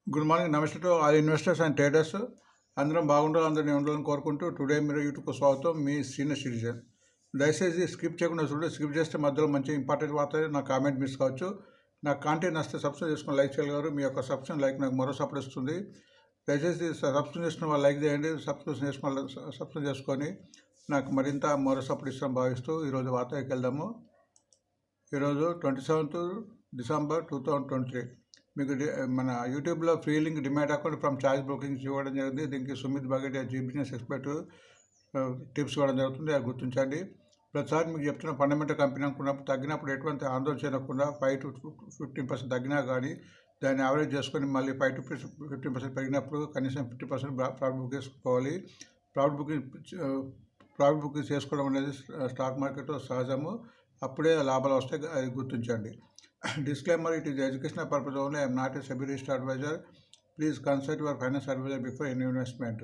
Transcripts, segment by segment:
Good morning, నమస్తే to all investors and traders. అందరం బాగుండాలి, అందరినీ ఉండాలని కోరుకుంటూ టుడే మీరు యూట్యూబ్కు స్వాగతం. మీ సీనియర్ సిటిజన్. దయచేసి స్కిప్ చేయకుండా చూడండి. స్కిప్ చేస్తే మధ్యలో మంచి ఇంపార్టెంట్ వార్త నా కామెంట్ మిస్ కావచ్చు. నా కాంటెంట్ నచ్చితే సబ్స్క్రైబ్ చేసుకుని లైక్ చేయగలరు. మీ యొక్క సబ్స్క్రిప్షన్ లైక్ నాకు మరో సపోర్ట్ ఇస్తుంది. దయచేసి సబ్స్క్రైబ్ చేసుకున్న వాళ్ళు లైక్ చేయండి. సబ్స్క్రైబ్ చేసుకొని నాకు మరింత మరో సపోర్ట్ ఇస్తామని భావిస్తూ ఈరోజు వార్తకి వెళ్దాము. ఈరోజు 27th December 2023. మీకు మన యూట్యూబ్లో free link demat account from charge broking ఇవ్వడం జరిగింది. దీనికి సుమిత్ బగేటియా బిజినెస్ ఎక్స్పర్ట్ టిప్స్ ఇవ్వడం జరుగుతుంది. అది గుర్తించండి. ప్రతిసారి మీకు చెప్తున్న ఫండమెంటల్ కంపెనీ అనుకున్నప్పుడు తగ్గినప్పుడు ఎటువంటి ఆందోళన చేయకుండా 5 to 15% తగ్గినా కానీ దాన్ని యావరేజ్ చేసుకొని మళ్ళీ 5 to 15% పెరిగినప్పుడు కనీసం 50% ప్రాఫిట్ బుక్ చేసుకోవాలి. ప్రాఫిట్ బుకింగ్ చేసుకోవడం అనేది స్టాక్ మార్కెట్లో సహజము. అప్పుడే లాభాలు వస్తాయి. అది గుర్తించండి. Disclaimer: it is educational purpose only. I am not a SEBI registered advisor. Please consult your financial advisor before any investment.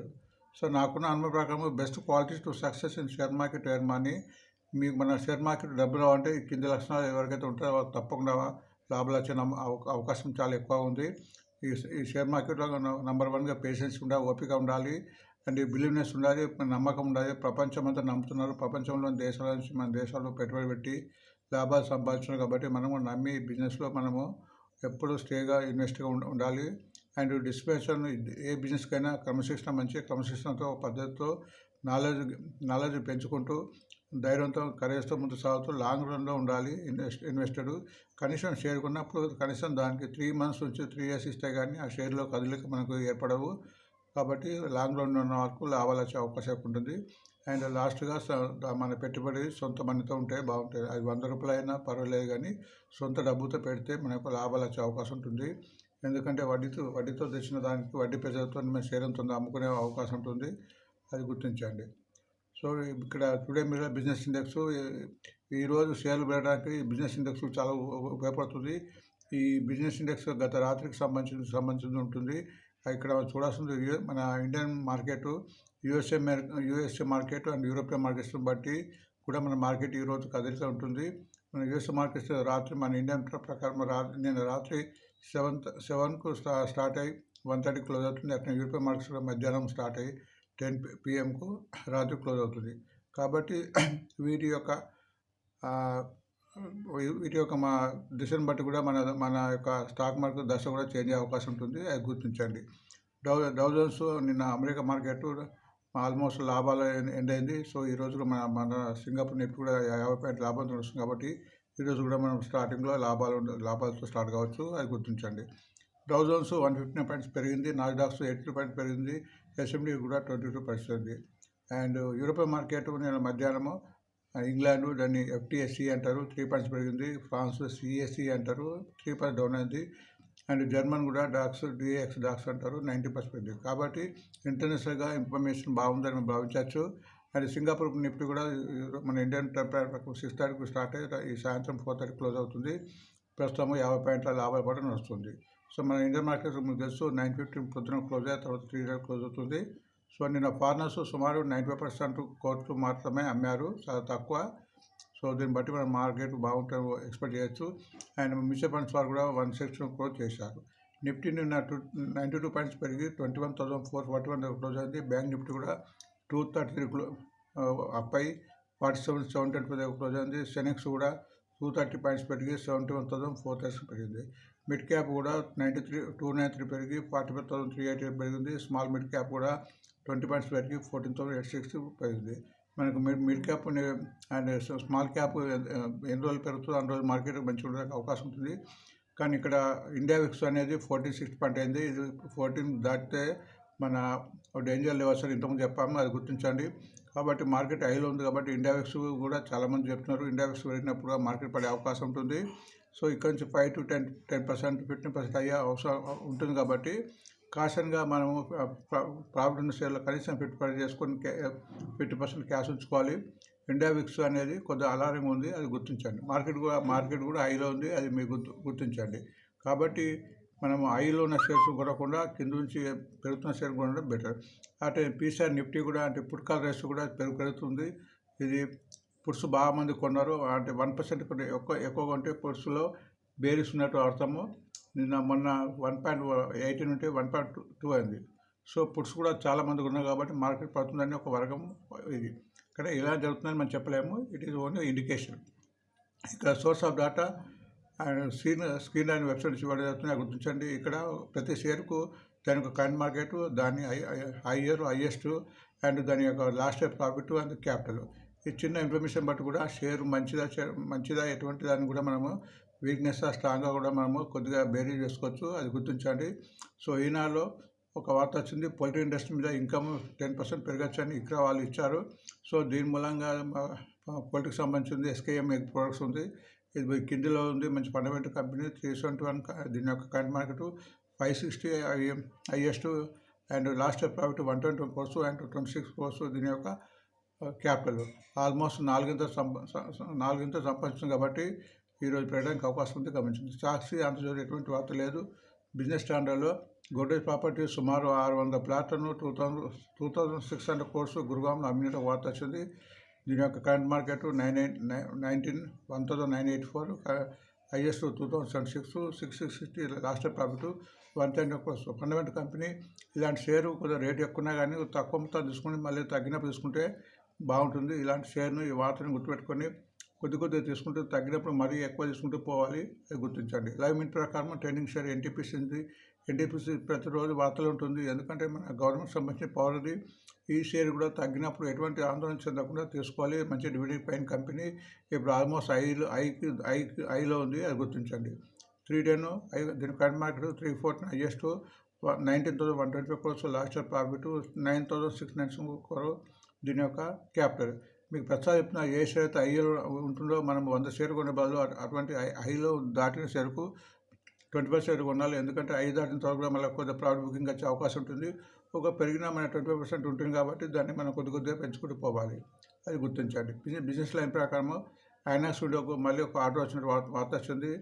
So నాకున్న అనుభవ ప్రకారం best qualities to success in share market earn money. మీకు మన share market డబ్బులు అంటే కింది లక్షణాలు ఎవరికైతే ఉంటారో వాళ్ళు తప్పకుండా లాభాలు వచ్చే అవకాశం చాలా ఎక్కువ ఉంది. ఈ షేర్ మార్కెట్లో నెంబర్ 1గా పేషెన్స్ ఉండాలి, ఓపిక ఉండాలి, అండ్ బిలీవ్నెస్ ఉండాలి, నమ్మకం ఉండాలి. ప్రపంచం అంతా నమ్ముతున్నారు. ప్రపంచంలోని దేశాల నుంచి మన దేశాల్లో పెట్టుబడి పెట్టి లాభాలు సంపాదించున్నారు. కాబట్టి మనము నమ్మి బిజినెస్లో మనము ఎప్పుడు స్టేగా ఇన్వెస్ట్గా ఉండాలి. అండ్ డిస్పెన్షన్ ఏ బిజినెస్కైనా క్రమశిక్షణతో పద్ధతితో నాలెడ్జ్ పెంచుకుంటూ ధైర్యంతో కరేజ్తో ముందు సాగుతూ లాంగ్ రన్లో ఉండాలి. ఇన్వెస్టెడ్ కనీసం షేర్ కొన్నప్పుడు కనీసం దానికి 3 months నుంచి 3 years ఇస్తే కానీ ఆ షేర్లో కదలిక మనకు ఏర్పడవు. కాబట్టి లాంగ్ రన్ ఉన్న వరకు లాభాలు వచ్చే అవకాశం ఉంటుంది. అండ్ లాస్ట్గా మన పెట్టుబడి సొంత మనీతో ఉంటే బాగుంటుంది. అది 100 రూపాయలు అయినా పర్వాలేదు, కానీ సొంత డబ్బుతో పెడితే మనకు లాభాలు వచ్చే అవకాశం ఉంటుంది. ఎందుకంటే వడ్డీతో తెచ్చిన దానికి వడ్డీ పెసలతో మన షేర్ ఎంత అమ్ముకునే అవకాశం ఉంటుంది. అది గుర్తించండి. సో ఇక్కడ టుడే మీరు బిజినెస్ ఇండెక్స్ ఈరోజు షేర్లు పెరగడానికి బిజినెస్ ఇండెక్స్ చాలా ఉపయోగపడుతుంది. ఈ బిజినెస్ ఇండెక్స్ గత రాత్రికి సంబంధించి ఉంటుంది. ఇక్కడ చూడాల్సింది మన Indian market, USA market and European markets బట్టి కూడా మన మార్కెట్ ఈరోజు కదలిక ఉంటుంది. మన యూఎస్ఏ మార్కెట్స్ రాత్రి మన ఇండియన్ ప్రకారం నేను రాత్రి 7కు స్టార్ట్ అయ్యి 1:30 క్లోజ్ అవుతుంది. అట్లా యూరోపియన్ మార్కెట్స్ మధ్యాహ్నం స్టార్ట్ అయ్యి 10 PM రాత్రి క్లోజ్ అవుతుంది. కాబట్టి వీటి యొక్క మా దిశను బట్టి కూడా మన యొక్క స్టాక్ మార్కెట్ దశ కూడా చేంజ్ అయ్యే అవకాశం ఉంటుంది. అది గుర్తించండి. డౌ జోన్స్ నిన్న అమెరికా మార్కెట్ ఆల్మోస్ట్ లాభాలు ఎండ్ అయింది. సో ఈరోజు మన సింగపూర్ నిఫ్టీ కూడా 50 పాయింట్ లాభంతో వస్తుంది. కాబట్టి ఈరోజు కూడా మనం స్టార్టింగ్లో లాభాలతో స్టార్ట్ కావచ్చు. అది గుర్తించండి. డౌ జోన్స్ 159 పాయింట్స్ పెరిగింది. నాస్డాక్స్ 82 పాయింట్స్ పెరిగింది. S&P కూడా 22 పాయింట్స్ పెరిగింది. అండ్ యూరోపియన్ మార్కెట్ నేను మధ్యాహ్నము ఇంగ్లాండ్ దాన్ని FTSE అంటారు, 3 పాయింట్స్ పెరిగింది. ఫ్రాన్స్ CAC అంటారు, 3 పాయింట్స్ డౌన్ అయింది. అండ్ జర్మన్ కూడా DAX అంటారు, 90% పెరిగింది. కాబట్టి ఇంటర్నేషనల్గా ఇన్ఫర్మేషన్ బాగుందని మేము భావించవచ్చు. అండ్ సింగపూర్ నిఫ్టీ కూడా మన ఇండియన్ టైం 6:30కు స్టార్ట్ అయ్యి ఈ సాయంత్రం 4:30 క్లోజ్ అవుతుంది. ప్రస్తుతం 50 పాయింట్ల లాభాలు కూడా నడుస్తుంది. సో మన ఇండియన్ మార్కెట్ మీకు తెలుసు 9:15 పొద్దున క్లోజ్ అయ్యి తర్వాత 3 క్లోజ్ అవుతుంది. సో నిన్న ఫారినర్స్ సుమారు 95% కోట్లు మాత్రమే అమ్మారు, చాలా తక్కువ. సో దీన్ని బట్టి మనం మార్కెట్ బాగుంటుంది ఎక్స్పెక్ట్ చేయొచ్చు. అండ్ మ్యూచువల్ ఫండ్స్ వారు కూడా 160 క్లోజ్ చేశారు. నిఫ్టీ నిన్న 92 పాయింట్స్ పెరిగి 21,441 క్లోజ్ అయింది. బ్యాంక్ నిఫ్టీ కూడా 233 అప్ అయి 47,720 క్లోజ్ అయింది. సెనెక్స్ కూడా 230 పాయింట్స్ పెరిగి 71,430 పెరిగింది. మిడ్ క్యాప్ కూడా 293 పెరిగి 45,380 పెరిగింది. స్మాల్ మిడ్ క్యాప్ కూడా 20 పాయింట్స్ పెరిగి 14,860 పెరిగింది. మనకు mid cap and small cap ఎన్ని రోజులు పెరుగుతుందో అన్ని రోజులు మార్కెట్ మంచిగా ఉండడానికి అవకాశం ఉంటుంది. కానీ ఇక్కడ ఇండియా విక్స్ అనేది 46 పాయింట్ అయింది. ఇది 14 దాటితే మన డేంజర్ లెవెల్స్ అని ఇంతకుముందు చెప్పాము, అది గుర్తించండి. కాబట్టి మార్కెట్ హైలో ఉంది. కాబట్టి ఇండియా విక్స్ కూడా చాలామంది చెప్తున్నారు ఇండియా విక్స్ పెరిగినప్పుడు మార్కెట్ పడే అవకాశం ఉంటుంది. సో ఇక్కడ నుంచి 5 to 10%, 15% అయ్యే అవసరం ఉంటుంది. కాబట్టి కాషన్గా మనము ప్రాఫిట్ ఉన్న షేర్లో కనీసం 50% చేసుకొని 50% క్యాష్ ఉంచుకోవాలి. ఇండియా విక్స్ అనేది కొద్దిగా అలారంగా ఉంది, అది గుర్తించండి. మార్కెట్ కూడా హైలో ఉంది, అది మీకు గుర్తించండి. కాబట్టి మనం హైలో ఉన్న షేర్స్ కొనకుండా కింద నుంచి పెరుగుతున్న షేర్ కొనడం బెటర్. అంటే పీసీఆర్ నిఫ్టీ కూడా అంటే పుట్ కాల్ రేట్స్ కూడా పెరుగుతుంది. ఇది పుట్స్ బాగా మంది కొన్నారు. అంటే 1% ఎక్కువగా ఉంటే పుట్స్లో బేరిస్ ఉన్నట్టు అర్థము. మొన్న 1.18 నుండి 1.2 అయింది. సో పుట్స్ కూడా చాలా మందికి ఉన్నాయి కాబట్టి మార్కెట్ పడుతుందని ఒక వర్గం ఇది. కానీ ఇలా జరుగుతుందని మనం చెప్పలేము. It is only indication. ఇక్కడ source of data and screen అనే వెబ్సైట్ నుంచి ఇవ్వడం జరుగుతుంది. గుర్తించండి. ఇక్కడ ప్రతి షేర్కు దాని యొక్క కరెంట్ మార్కెట్, దాని హైయర్ హైయెస్ట్ అండ్ దాని యొక్క last year profit and capital. ఈ చిన్న ఇన్ఫర్మేషన్ బట్టి కూడా షేర్ మంచిదా ఎటువంటి దాన్ని కూడా మనము వీక్నెస్ స్ట్రాంగ్గా కూడా మనము కొద్దిగా బేరీ చేసుకోవచ్చు. అది గుర్తించండి. సో ఈనాడులో ఒక వార్త వచ్చింది, పౌల్ట్రీ ఇండస్ట్రీ మీద ఇన్కమ్ 10% పెరగచ్చు అని ఇక్కడ వాళ్ళు ఇచ్చారు. సో దీని మూలంగా పౌల్ట్రీకి సంబంధించింది ఎస్కేఎం ఎగ్ ప్రొడక్ట్స్ ఉంది. ఇది కిందిలో ఉంది. మంచి ఫండమెంటల్ కంపెనీ. 371 దీని యొక్క current market 560 highest and last year profit 120 crores and 26 crores దీని యొక్క క్యాపిటల్. ఆల్మోస్ట్ నాలుగింత సంపాదించింది కాబట్టి ఈరోజు పెరగడానికి అవకాశం ఉంది. గమనించింది. సాక్షి ఆంధ్రజ్యోతి ఎటువంటి వార్త లేదు. బిజినెస్ స్టాండర్డ్లో గోడ్రేజ్ ప్రాపర్టీస్ సుమారు 600 ప్లాట్లను 2600 crores గురుగాంలో అమ్మినట్టు వార్త వచ్చింది. దీని యొక్క current market 1984, highest 2076, 660 last year profit 110 crores. Fundamental company. ఇలాంటి షేరు కొద్దిగా రేటు ఎక్కువ ఉన్నా కానీ తక్కువ మొత్తం తీసుకుని మళ్ళీ తగ్గినప్పుడు తీసుకుంటే బాగుంటుంది. ఇలాంటి షేర్ను ఈ వార్తను గుర్తుపెట్టుకొని కొద్దిగా తీసుకుంటూ తగ్గినప్పుడు మరీ ఎక్కువ తీసుకుంటూ పోవాలి. అది గుర్తించండి. లైవ్ మినిట్ ప్రకారం ట్రెండింగ్ షేర్ ఎన్టీపీసీ ఉంది. ఎన్టీపీసీ ప్రతిరోజు వార్తలు ఉంటుంది. ఎందుకంటే మన గవర్నమెంట్ సంబంధించిన పవర్ అది. ఈ షేర్ కూడా తగ్గినప్పుడు ఎటువంటి ఆందోళన చెందకుండా తీసుకోవాలి. మంచి డివిడెండ్ పైన కంపెనీ. ఇప్పుడు ఆల్మోస్ట్ ఐలో ఉంది. అది గుర్తించండి. 310 దీని current market 314 highest 19,125 crores last year profit 9,697 crores దీని యొక్క క్యాపిటల్. మీకు ప్రతిసారి చెప్తున్నా, ఏ షేర్ అయితే ఐలో ఉంటుందో మనం 100 షేర్ కొనే బదులు అటువంటి ఐలో దాటిన షేర్కు 25 షేర్ కొనాలి. ఎందుకంటే 5 దాటిన తర్వాత కూడా మళ్ళీ కొద్దిగా ప్రాఫిట్ బుకింగ్ వచ్చే అవకాశం ఉంటుంది. ఒక పెరిగినా మన 25% ఉంటుంది కాబట్టి దాన్ని మనం కొద్దిగా పెంచుకుంటూ పోవాలి. అది గుర్తించండి. బిజినెస్ లైన్ ప్రకారం ఐనాక్స్ స్టూడియోకు మళ్ళీ ఒక ఆర్డర్ వచ్చిన వార్త వచ్చింది.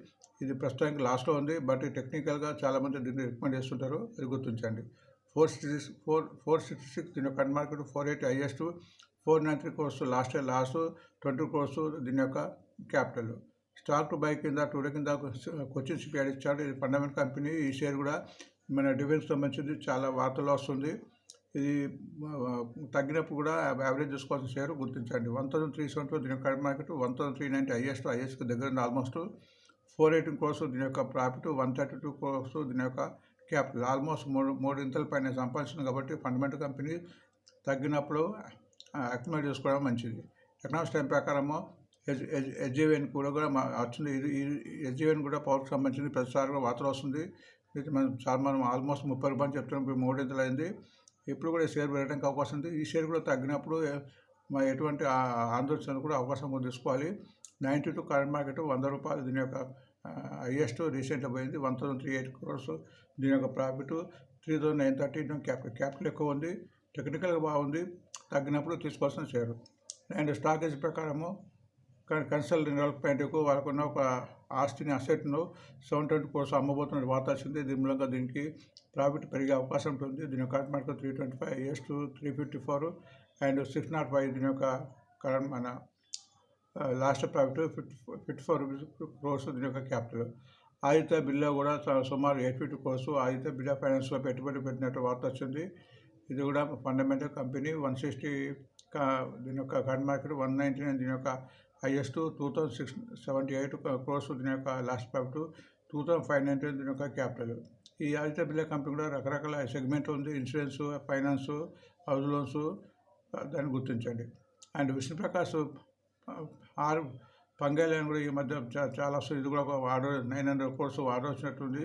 ఇది ప్రస్తుతానికి లాస్ట్లో ఉంది. బట్ టెక్నికల్గా చాలామంది దీన్ని రికమెండ్ చేస్తుంటారు. అది గుర్తించండి. 466 దీని యొక్క current market 480 highest 493 crores last year last 20 crores దీని యొక్క క్యాపిటల్. స్టాక్ టు బై కింద టుడే కింద కొచ్చిన్ షిప్యార్డ్ ఇచ్చాడు. ఇది ఫండమెంటల్ కంపెనీ. ఈ షేర్ కూడా మన డిఫెన్స్ సంబంధించింది. చాలా వార్తలు వస్తుంది. ఇది తగ్గినప్పుడు కూడా యావరేజ్ చూసుకోవాల్సిన షేర్ గుర్తించండి. 1,370 దీని యొక్క కరెంట్ మార్కెట్ 1,390 హైయెస్ట్కి దగ్గర ఉంది. ఆల్మోస్ట్ 418 crores దీని యొక్క ప్రాఫిట్ 132 crores దీని యొక్క క్యాపిటల్. ఆల్మోస్ట్ మూడు ఇంతల పైన సంపాదించింది కాబట్టి ఫండమెంటల్ కంపెనీ తగ్గినప్పుడు అక్యుములేట్ చేసుకోవడం మంచిది. ఎకనామిక్స్ టైం ప్రకారము ఎస్జేవిఎన్ కూడా వచ్చింది. ఎస్జేవిఎన్ కూడా పవర్కి సంబంధించింది. ప్రతిసారి వార్తలు వస్తుంది. మనం ఆల్మోస్ట్ 30 రూపాయలు చెప్తున్నాం. ఇప్పుడు 3 ఇంతలు అయింది. ఇప్పుడు కూడా షేర్ పెరగడానికి అవకాశం ఉంది. ఈ షేర్ కూడా తగ్గినప్పుడు ఎటువంటి ఆందోళన కూడా అవకాశం కూడా తీసుకోవాలి. 92 కరెంట్ మార్కెట్ 100 రూపాయలు దీని యొక్క హైయెస్ట్ రీసెంట్గా పోయింది. 1,380 crores దీని యొక్క ప్రాఫిట్ 3,930 క్యాపిటల్ ఎక్కువ ఉంది. టెక్నికల్గా బాగుంది. తగ్గినప్పుడు తీసుకోవాల్సిన షేర్. అండ్ స్టాకేజ్ ప్రకారము కన్సల్టింగ్ డెవలప్మెంట్కు వాళ్ళకున్న ఒక ఆస్తిని అసెట్ను 720 crores అమ్మబోతున్న వార్త వచ్చింది. దీని మూలంగా దీనికి ప్రాఫిట్ పెరిగే అవకాశం ఉంటుంది. దీని యొక్క కరెంట్ మార్కెట్ 325 హైయెస్ట్ 354 అండ్ 605 దీని యొక్క కరెంట్ మన లాస్ట్ ప్రాఫిట్ 54 crores దీని యొక్క క్యాపిటల్. ఆదిత్య బిర్లా కూడా సుమారు 850 crores ఆదిత్య బిర్లా ఫైనాన్స్లో పెట్టుబడి పెట్టినట్టు వార్త వచ్చింది. ఇది కూడా ఫండమెంటల్ కంపెనీ. 160 దీని యొక్క కరెంట్ మార్కెట్ 199 దీని యొక్క హైయెస్ట్ 2,678 crores దీని యొక్క లాస్ట్ ప్రాఫిట్ 2,590 దీని యొక్క క్యాపిటల్. ఈ ఆదిత్య బిర్లా కంపెనీ కూడా రకరకాల సెగ్మెంట్ ఉంది. Insurance, finance, house loans. దాన్ని గుర్తించండి. అండ్ విష్ణుప్రకాష్ పంగేలని కూడా ఈ మధ్య చాలా వస్తుంది. ఇది కూడా ఒక ఆర్డర్ 900 crores ఆర్డర్ వచ్చినట్టుంది.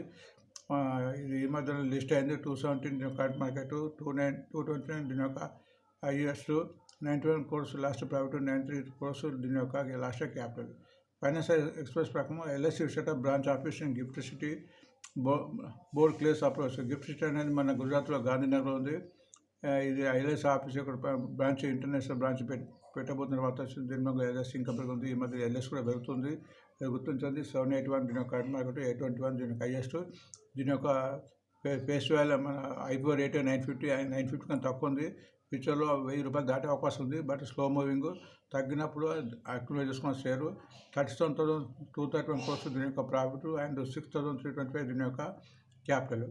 ఇది ఈ మధ్య లిస్ట్ అయింది. 217 దీని కరెంట్ మార్కెట్ 229 దీని యొక్క highest 91 crores last profit 93 crores దీని యొక్క లాస్ట్ క్యాపిటల్. ఫైనాన్స్ ఎక్స్ప్రెస్ ప్రకారం LIC setup branch office in gift city board క్లేస్ approach. Gift city అనేది మన గుజరాత్లో గాంధీనగర్లో ఉంది. ఇది ఎల్ఐసి ఆఫీస్ ఇక్కడ బ్రాంచ్ ఇంటర్నేషనల్ బ్రాంచ్ పెట్టబోతున్న వార్త వచ్చింది. దీని మీద ఎల్ఐసి ఇంకా పెరుగుతుంది. ఈ మధ్య ఎల్ఐసి కూడా పెరుగుతుంది. గుర్తించండి. 781 దీని యొక్క కరెంట్ మార్కెట్ 821 దీని యొక్క హైయెస్ట్. దీని యొక్క ఫేస్ వాల్యూ మన ఐపీఓ రేట్ 950 కన్నా తక్కువ ఉంది. ఫ్యూచర్లో ₹1000 దాటే అవకాశం ఉంది. బట్ స్లో మూవింగ్ తగ్గినప్పుడు అక్యుములేట్ చేసుకున్న షేరు 37,231 crores దీని యొక్క ప్రాఫిట్ అండ్ 6,325 దీని యొక్క క్యాపిటల్.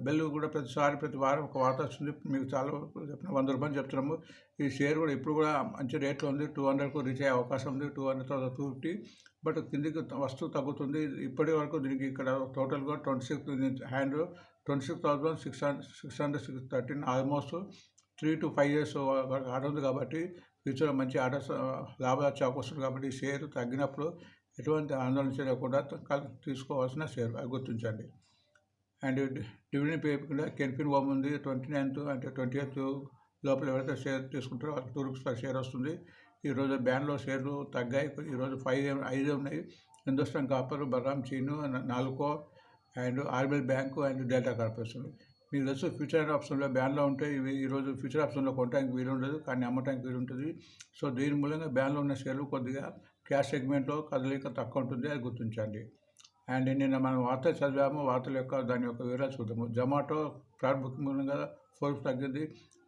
బెల్ కూడా ప్రతి వారం ఒక వార్త వస్తుంది. మీకు చాలా చెప్పిన ₹100 చెప్తున్నాము. ఈ షేర్ కూడా ఇప్పుడు కూడా మంచి రేట్లో ఉంది. 200కు రీచ్ అయ్యే అవకాశం ఉంది. 200 తర్వాత 250, బట్ కిందికి వస్తువు తగ్గుతుంది. ఇప్పటి వరకు దీనికి ఇక్కడ టోటల్గా 26,613 ఆల్మోస్ట్ 3 to 5 years వరకు ఆర్డర్ ఉంది. కాబట్టి ఫ్యూచర్లో మంచి ఆర్డర్స్ లాభాలు వచ్చే అవకాశం ఉంది. కాబట్టి ఈ షేర్ తగ్గినప్పుడు ఎటువంటి ఆందోళన చేయకుండా తీసుకోవాల్సిన షేర్, అది గుర్తించండి. అండ్ డివిడెండ్ పే కూడా కెన్ఫిన్ హోమ్ ఉంది. 29th అంటే 20th లోపల ఎవరైతే షేర్ తీసుకుంటారో వాళ్ళకి ₹2 per షేర్ వస్తుంది. ఈరోజు బ్యాన్లో షేర్లు తగ్గాయి. ఈరోజు 5 ఉన్నాయి. Hindustan copper, Balram Chini, Nalco and RBL bank and Delta Corporation. మీకు తెలుసు ఫ్యూచర్ ఆప్షన్లో బ్యాన్లో ఉంటే ఇవి ఈరోజు ఫ్యూచర్ ఆప్షన్లో కొనడానికి వీలు ఉండదు, కానీ అమ్మటానికి వీలు ఉంటుంది. సో దీని మూలంగా బ్యాన్లో ఉన్న షేర్లు కొద్దిగా క్యాష్ సెగ్మెంట్లో కదలిక తక్కువ ఉంటుంది, అది గుర్తించండి. అండ్ నిన్న మనం వార్త చదివాము. వార్తల యొక్క దాని యొక్క వివరాలు చూద్దాము. జొమాటో ఫ్రాడ్ బుకింగ్ మూలంగా ₹4 తగ్గింది.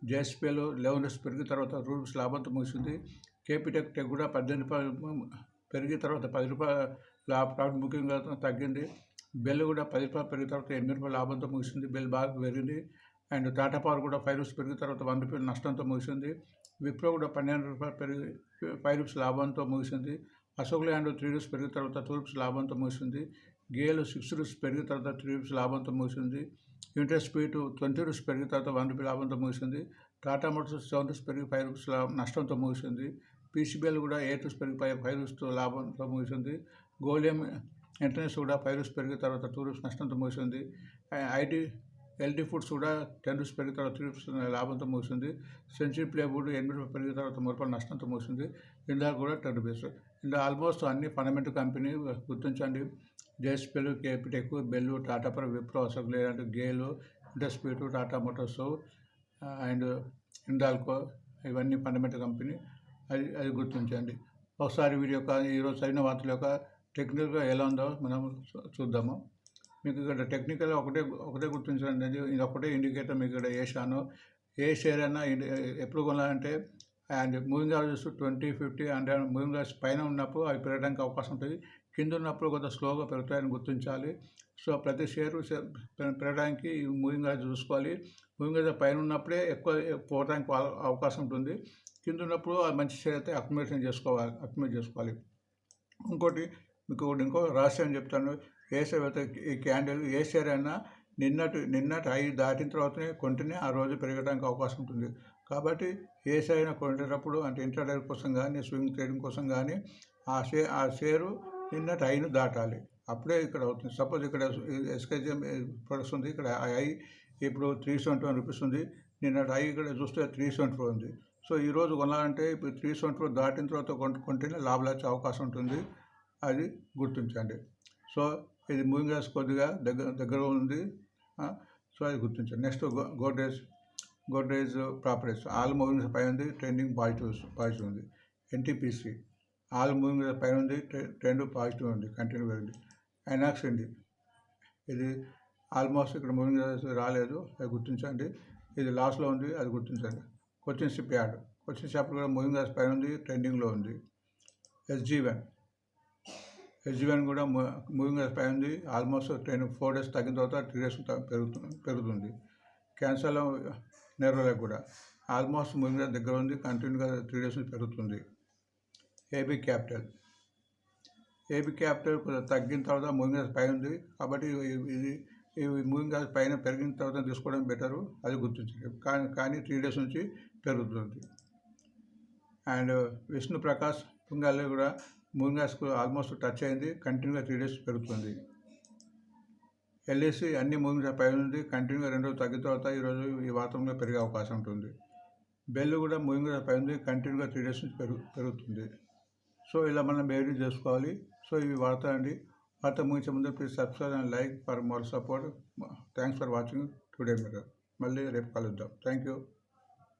జేఎస్పీఎల్ ₹11 పెరిగి తర్వాత ₹2 లాభంతో ముగిసింది. కేపీటెక్ కూడా ₹18 పెరిగి తర్వాత ₹10 ఫ్రాడ్ బుకింగ్ తగ్గింది. బెల్ కూడా ₹10 పెరిగిన తర్వాత ₹8 లాభంతో ముగిసింది. బెల్ బాగా పెరిగింది. అండ్ టాటా పవర్ కూడా ₹5 పెరిగిన తర్వాత ₹1 నష్టంతో ముగిసింది. విప్రో కూడా ₹12 పెరిగి ₹5 లాభంతో ముగిసింది. అశోక్ ల్యాండ్ ₹3 పెరిగిన తర్వాత ₹2 లాభంతో ముగిసింది. గేల్ ₹6 పెరిగిన తర్వాత ₹3 లాభంతో ముగిసింది. యునైటెడ్ స్పీడ్ ₹20 పెరిగిన తర్వాత ₹1 లాభంతో ముగిసింది. టాటా మోటార్స్ ₹7 పెరిగి ₹5 నష్టంతో ముగిసింది. పీసీబీఎల్ కూడా ₹8 పెరిగి ₹5 లాభంతో ముగిసింది. గోలియం ఇంటర్నెట్స్ కూడా ₹5 పెరిగిన తర్వాత ₹2 నష్టంతో ముగిసింది. ఎల్టీ ఫుడ్స్ కూడా ₹10 పెరిగిన తర్వాత ₹3 లాభంతో ముగిసింది. సెంచరీ ప్లైవుడ్ ₹8 పెరిగిన తర్వాత ₹3 నష్టంతో ముగిసింది. ఇందా కూడా ₹10. ఇందా ఆల్మోస్ట్ అన్ని ఫండమెంటల్ కంపెనీ గుర్తించండి. జేఎస్పీఎల్, కేపీటెక్, BEL, Tata power, Wipro, Ashok Leyland, GAIL, ఇండస్పీడ్, టాటా మోటార్స్ అండ్ హిందాల్కో ఇవన్నీ ఫండమెంటల్ కంపెనీ, అది గుర్తించండి. ఒకసారి వీడి యొక్క ఈరోజు చదివిన వార్తల యొక్క టెక్నికల్గా ఎలా ఉందో మనం చూద్దాము. మీకు ఇక్కడ టెక్నికల్ ఒకటే గుర్తించండి. ఇది ఒకటే ఇండికేటర్ మీకు ఇక్కడ వేసాను. ఏ షేర్ అయినా ఎప్పుడు కొనాలంటే and moving averages 20, 50 and moving average పైన ఉన్నప్పుడు అవి పెరగడానికి అవకాశం ఉంటుంది. కింద ఉన్నప్పుడు కొంత స్లోగా పెరుగుతాయని గుర్తించాలి. సో ప్రతి షేరు పెరగడానికి మూవింగ్ యావరేజ్ చూసుకోవాలి. మూవింగ్ యావరేజ్ పైన ఉన్నప్పుడే ఎక్కువ పోవడానికి అవకాశం ఉంటుంది. కింద ఉన్నప్పుడు మంచి షేర్ అయితే అక్యుములేట్ చేసుకోవాలి. ఇంకోటి మీకు ఇంకో రహస్యం చెప్తాను. ఏ షేర్ అయితే ఈ క్యాండిల్ ఏ షేర్ అయినా నిన్నటి హై దాటిన తర్వాతనే కొంటేనే ఆ రోజు పెరగడానికి అవకాశం ఉంటుంది. కాబట్టి ఏ షేర్ అయినా కొనేటప్పుడు అంటే ఇంట్రాడే కోసం కానీ స్వింగ్ ట్రేడింగ్ కోసం కానీ ఆ షేరు నిన్నటి హైను దాటాలి, అప్పుడే ఇక్కడ అవుతుంది. సపోజ్ ఇక్కడ ఎస్కేజిఎం ప్రొడక్ట్స్ ఉంది. ఇక్కడ హై ఇప్పుడు ₹371 ఉంది. నిన్నటి హై ఇక్కడ చూస్తే ₹374 ఉంది. సో ఈరోజు కొనాలంటే ఇప్పుడు ₹374 దాటిన తర్వాత కొంటేనే లాభాలు వచ్చే అవకాశం ఉంటుంది, అది గుర్తించండి. సో ఇది మూవింగ్ యావరేజ్ కొద్దిగా దగ్గర ఉంది. సో అది గుర్తించండి. Next Godrej properties all moving పై ఉంది, ట్రెండింగ్ పాజిటివ్ ఉంది. ఎన్టీపీసీ ఆల్ మూవింగ్ పై ఉంది, ట్రెండ్ పాజిటివ్ ఉంది, కంటిన్యూ ఉంది. ఐనాక్స్ ఉంది, ఇది ఆల్మోస్ట్ ఇక్కడ మూవింగ్ రాలేదు, అది గుర్తించండి. ఇది లాస్లో ఉంది, అది గుర్తించండి. కొచ్చిన్ షిప్ యార్డ్ కూడా మూవింగ్ పై ఉంది, ట్రెండింగ్లో ఉంది. ఎస్జీవన్ కూడా మూవింగ్ పై ఉంది, ఆల్మోస్ట్ 4 days తగ్గిన తర్వాత 3 days పెరుగుతుంది. క్యాన్సర్లో నెర్రోలకు కూడా ఆల్మోస్ట్ మూవింగ్ దగ్గర ఉంది, కంటిన్యూగా 3 days పెరుగుతుంది. ఏబీ క్యాపిటల్ కొంచెం తగ్గిన తర్వాత మూవింగ్ పై ఉంది, కాబట్టి ఈ మూవింగ్ పైన పెరిగిన తర్వాత తీసుకోవడం బెటరు, అది గుర్తించండి. కానీ 3 days నుంచి పెరుగుతుంది. అండ్ విష్ణు ప్రకాష్ పుంగాలి కూడా మూవింగ్ యావరేజ్కు ఆల్మోస్ట్ టచ్ అయింది, కంటిన్యూగా 3 days పెరుగుతుంది. ఎల్ఐసి అన్ని మూవింగ్ పై ఉంది, కంటిన్యూగా 2 రోజులు తగ్గిన తర్వాత ఈరోజు ఈ వాతావరణంలో పెరిగే అవకాశం ఉంటుంది. బెల్ కూడా మూవింగ్ పై ఉంది, కంటిన్యూగా 3 days నుంచి పెరుగుతుంది. సో ఇలా మనం బిహేవ్ చేసుకోవాలి. సో ఇవి వార్త అండి. వార్త ముగించే ముందు please subscribe and like for more support. Thanks for watching today. మళ్ళీ రేపు కలుద్దాం. Thank you.